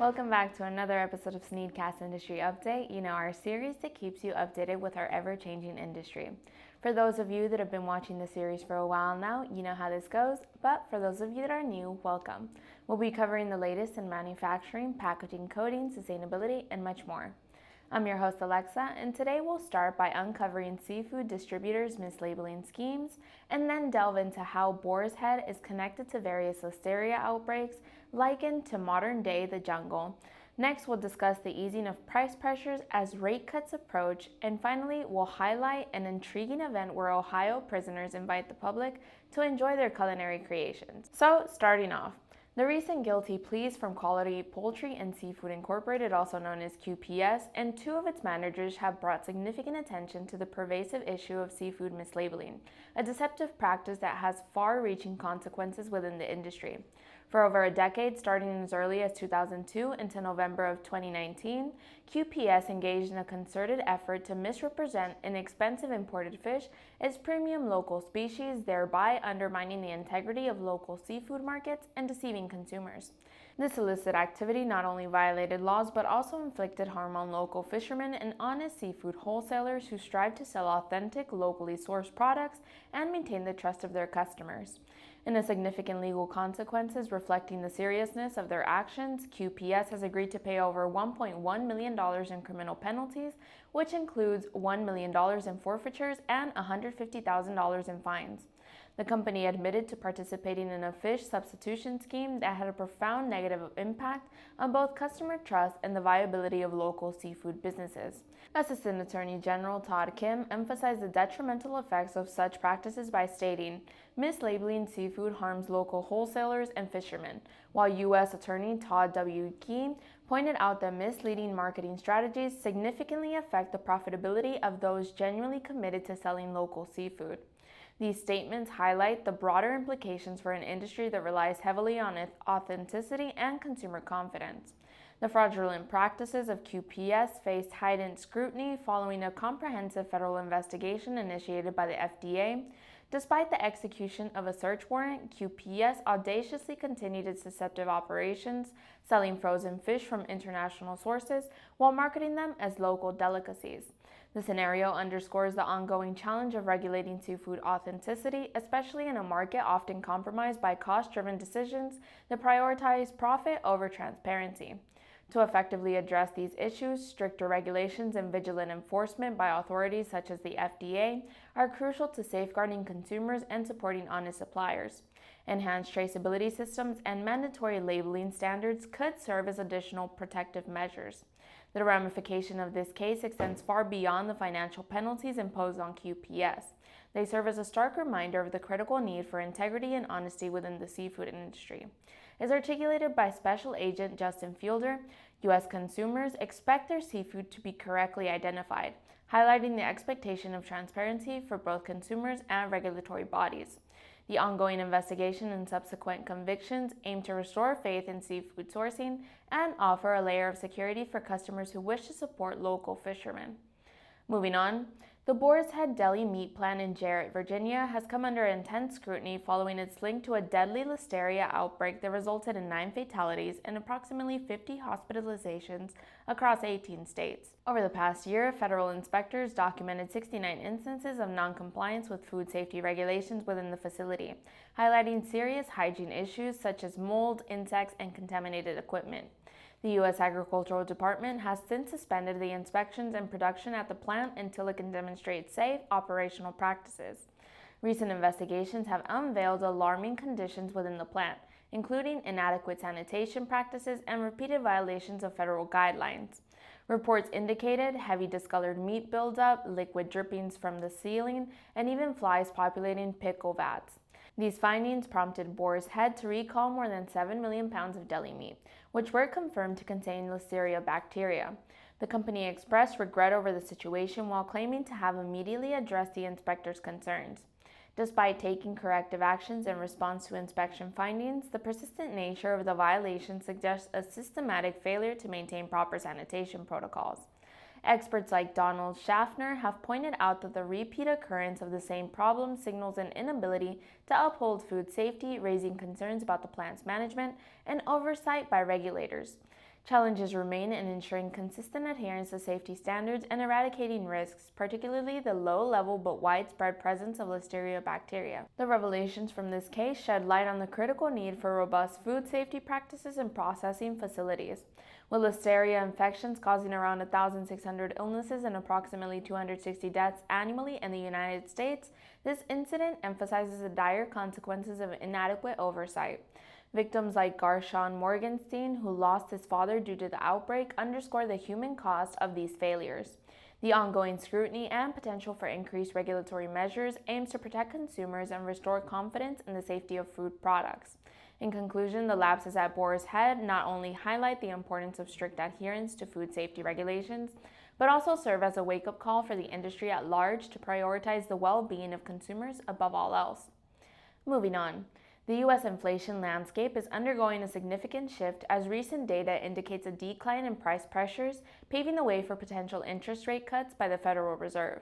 Welcome back to another episode of SNEED-CAST Industry Update, our series that keeps you updated with our ever-changing industry. For those of you that have been watching the series for a while now, you know how this goes, but for those of you that are new, welcome. We'll be covering the latest in manufacturing, packaging, coding, sustainability, and much more. I'm your host Alexa, and today we'll start by uncovering seafood distributors' mislabeling schemes, and then delve into how Boar's Head is connected to various Listeria outbreaks, likened to modern day the jungle. Next, we'll discuss the easing of price pressures as rate cuts approach, and finally, we'll highlight an intriguing event where Ohio prisoners invite the public to enjoy their culinary creations. So, starting off, the recent guilty pleas from Quality Poultry and Seafood Incorporated, also known as QPS, and two of its managers have brought significant attention to the pervasive issue of seafood mislabeling, a deceptive practice that has far-reaching consequences within the industry. For over a decade, starting as early as 2002 into November of 2019, QPS engaged in a concerted effort to misrepresent inexpensive imported fish as premium local species, thereby undermining the integrity of local seafood markets and deceiving consumers. This illicit activity not only violated laws but also inflicted harm on local fishermen and honest seafood wholesalers who strive to sell authentic, locally sourced products and maintain the trust of their customers. In the significant legal consequences reflecting the seriousness of their actions, QPS has agreed to pay over $1.1 million in criminal penalties, which includes $1 million in forfeitures and $150,000 in fines. The company admitted to participating in a fish substitution scheme that had a profound negative impact on both customer trust and the viability of local seafood businesses. Assistant Attorney General Todd Kim emphasized the detrimental effects of such practices by stating, "Mislabeling seafood harms local wholesalers and fishermen," while U.S. Attorney Todd W. Key pointed out that misleading marketing strategies significantly affect the profitability of those genuinely committed to selling local seafood. These statements highlight the broader implications for an industry that relies heavily on authenticity and consumer confidence. The fraudulent practices of QPS faced heightened scrutiny following a comprehensive federal investigation initiated by the FDA. Despite the execution of a search warrant, QPS audaciously continued its deceptive operations, selling frozen fish from international sources while marketing them as local delicacies. The scenario underscores the ongoing challenge of regulating seafood authenticity, especially in a market often compromised by cost-driven decisions that prioritize profit over transparency. To effectively address these issues, stricter regulations and vigilant enforcement by authorities such as the FDA are crucial to safeguarding consumers and supporting honest suppliers. Enhanced traceability systems and mandatory labeling standards could serve as additional protective measures. The ramification of this case extends far beyond the financial penalties imposed on QPS. They serve as a stark reminder of the critical need for integrity and honesty within the seafood industry. As articulated by Special Agent Justin Fielder, U.S. consumers expect their seafood to be correctly identified, highlighting the expectation of transparency for both consumers and regulatory bodies. The ongoing investigation and subsequent convictions aim to restore faith in seafood sourcing and offer a layer of security for customers who wish to support local fishermen. Moving on, the Boar's Head Deli meat plant in Jarrett, Virginia has come under intense scrutiny following its link to a deadly Listeria outbreak that resulted in 9 fatalities and approximately 50 hospitalizations across 18 states. Over the past year, federal inspectors documented 69 instances of noncompliance with food safety regulations within the facility, highlighting serious hygiene issues such as mold, insects, and contaminated equipment. The U.S. Agricultural Department has since suspended the inspections and production at the plant until it can demonstrate safe operational practices. Recent investigations have unveiled alarming conditions within the plant, including inadequate sanitation practices and repeated violations of federal guidelines. Reports indicated heavy discolored meat buildup, liquid drippings from the ceiling, and even flies populating pickle vats. These findings prompted Boar's Head to recall more than 7 million pounds of deli meat, which were confirmed to contain Listeria bacteria. The company expressed regret over the situation while claiming to have immediately addressed the inspectors' concerns. Despite taking corrective actions in response to inspection findings, the persistent nature of the violation suggests a systematic failure to maintain proper sanitation protocols. Experts like Donald Schaffner have pointed out that the repeat occurrence of the same problem signals an inability to uphold food safety, raising concerns about the plant's management and oversight by regulators. Challenges remain in ensuring consistent adherence to safety standards and eradicating risks, particularly the low-level but widespread presence of Listeria bacteria. The revelations from this case shed light on the critical need for robust food safety practices and processing facilities. With Listeria infections causing around 1,600 illnesses and approximately 260 deaths annually in the United States, this incident emphasizes the dire consequences of inadequate oversight. Victims like Garshawn Morgenstein, who lost his father due to the outbreak, underscore the human cost of these failures. The ongoing scrutiny and potential for increased regulatory measures aims to protect consumers and restore confidence in the safety of food products. In conclusion, the lapses at Boar's Head not only highlight the importance of strict adherence to food safety regulations, but also serve as a wake-up call for the industry at large to prioritize the well-being of consumers above all else. Moving on. The U.S. inflation landscape is undergoing a significant shift as recent data indicates a decline in price pressures, paving the way for potential interest rate cuts by the Federal Reserve.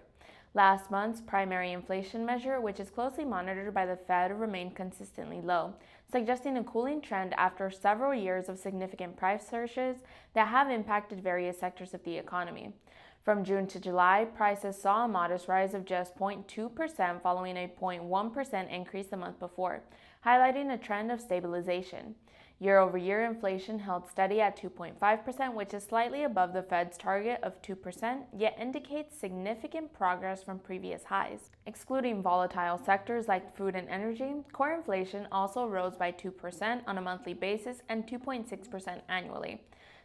Last month's primary inflation measure, which is closely monitored by the Fed, remained consistently low, suggesting a cooling trend after several years of significant price surges that have impacted various sectors of the economy. From June to July, prices saw a modest rise of just 0.2% following a 0.1% increase the month before, highlighting a trend of stabilization. Year-over-year inflation held steady at 2.5%, which is slightly above the Fed's target of 2%, yet indicates significant progress from previous highs. Excluding volatile sectors like food and energy, core inflation also rose by 2% on a monthly basis and 2.6% annually.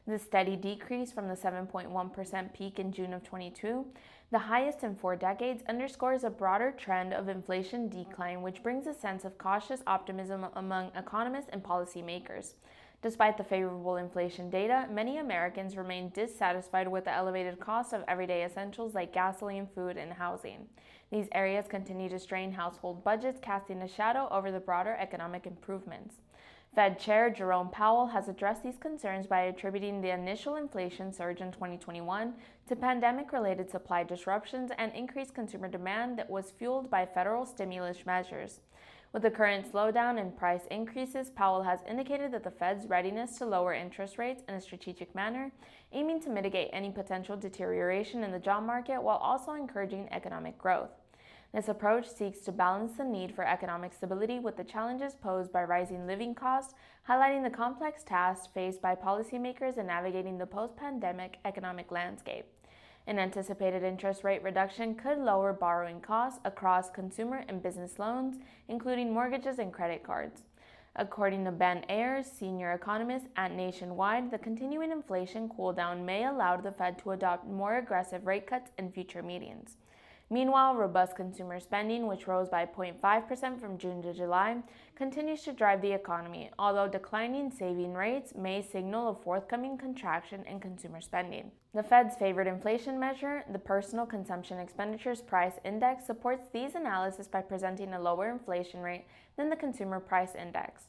This steady decrease from the 7.1% peak in June of 2022, the highest in 4 decades, underscores a broader trend of inflation decline, which brings a sense of cautious optimism among economists and policymakers. Despite the favorable inflation data, many Americans remain dissatisfied with the elevated cost of everyday essentials like gasoline, food, and housing. These areas continue to strain household budgets, casting a shadow over the broader economic improvements. Fed Chair Jerome Powell has addressed these concerns by attributing the initial inflation surge in 2021 to pandemic-related supply disruptions and increased consumer demand that was fueled by federal stimulus measures. With the current slowdown in price increases, Powell has indicated that the Fed's readiness to lower interest rates in a strategic manner, aiming to mitigate any potential deterioration in the job market while also encouraging economic growth. This approach seeks to balance the need for economic stability with the challenges posed by rising living costs, highlighting the complex tasks faced by policymakers in navigating the post-pandemic economic landscape. An anticipated interest rate reduction could lower borrowing costs across consumer and business loans, including mortgages and credit cards. According to Ben Ayers, senior economist at Nationwide, the continuing inflation cooldown may allow the Fed to adopt more aggressive rate cuts in future meetings. Meanwhile, robust consumer spending, which rose by 0.5% from June to July, continues to drive the economy, although declining saving rates may signal a forthcoming contraction in consumer spending. The Fed's favorite inflation measure, the Personal Consumption Expenditures Price Index, supports these analyses by presenting a lower inflation rate than the Consumer Price Index.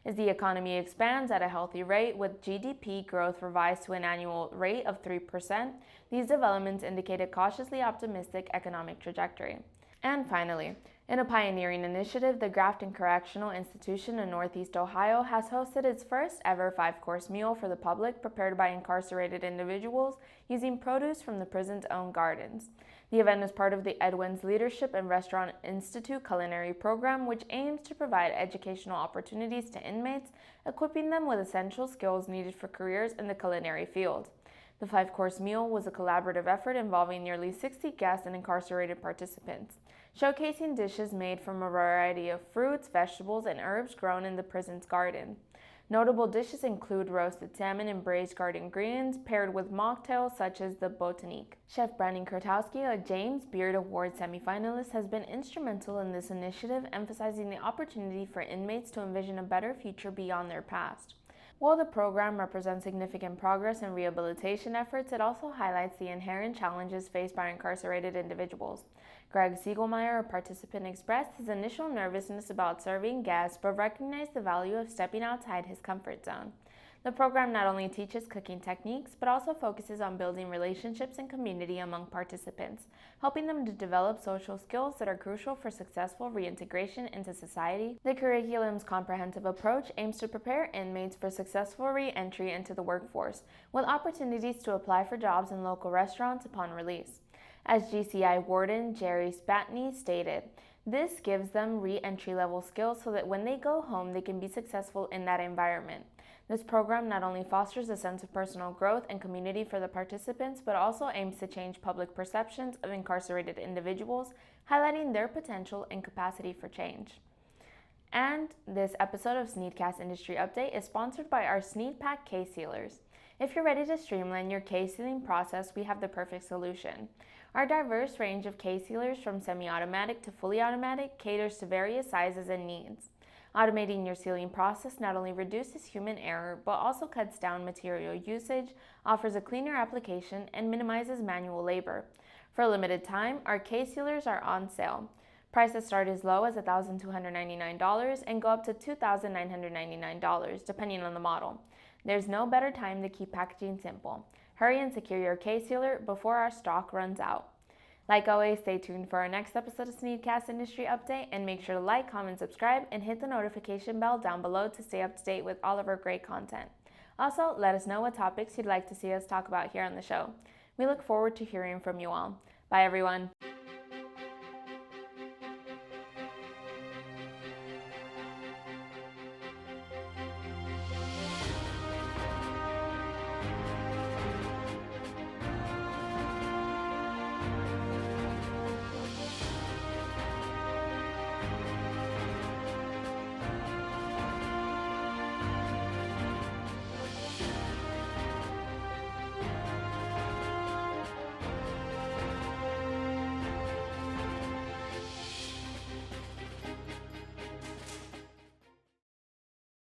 As the economy expands at a healthy rate, with GDP growth revised to an annual rate of 3%, these developments indicate a cautiously optimistic economic trajectory. And finally, in a pioneering initiative, the Grafton Correctional Institution in Northeast Ohio has hosted its first ever 5-course meal for the public prepared by incarcerated individuals using produce from the prison's own gardens. The event is part of the Edwin's Leadership and Restaurant Institute culinary program, which aims to provide educational opportunities to inmates, equipping them with essential skills needed for careers in the culinary field. The 5-course meal was a collaborative effort involving nearly 60 guests and incarcerated participants, showcasing dishes made from a variety of fruits, vegetables, and herbs grown in the prison's garden. Notable dishes include roasted salmon and braised garden greens, paired with mocktails such as the Botanique. Chef Brandon Kurtowski, a James Beard Award semifinalist, has been instrumental in this initiative, emphasizing the opportunity for inmates to envision a better future beyond their past. While the program represents significant progress in rehabilitation efforts, it also highlights the inherent challenges faced by incarcerated individuals. Greg Siegelmeyer, a participant, expressed his initial nervousness about serving guests, but recognized the value of stepping outside his comfort zone. The program not only teaches cooking techniques, but also focuses on building relationships and community among participants, helping them to develop social skills that are crucial for successful reintegration into society. The curriculum's comprehensive approach aims to prepare inmates for successful re-entry into the workforce, with opportunities to apply for jobs in local restaurants upon release. As GCI Warden Jerry Spatney stated, this gives them re-entry level skills so that when they go home, they can be successful in that environment. This program not only fosters a sense of personal growth and community for the participants, but also aims to change public perceptions of incarcerated individuals, highlighting their potential and capacity for change. And this episode of SNEED-CAST Industry Update is sponsored by our SNEED-Pack case sealers. If you're ready to streamline your case sealing process, we have the perfect solution. Our diverse range of case sealers, from semi-automatic to fully automatic, caters to various sizes and needs. Automating your sealing process not only reduces human error, but also cuts down material usage, offers a cleaner application, and minimizes manual labor. For a limited time, our case sealers are on sale. Prices start as low as $1,299 and go up to $2,999, depending on the model. There's no better time to keep packaging simple. Hurry and secure your case sealer before our stock runs out. Like always, stay tuned for our next episode of SNEED-CAST Industry Update, and make sure to like, comment, subscribe, and hit the notification bell down below to stay up to date with all of our great content. Also, let us know what topics you'd like to see us talk about here on the show. We look forward to hearing from you all. Bye, everyone.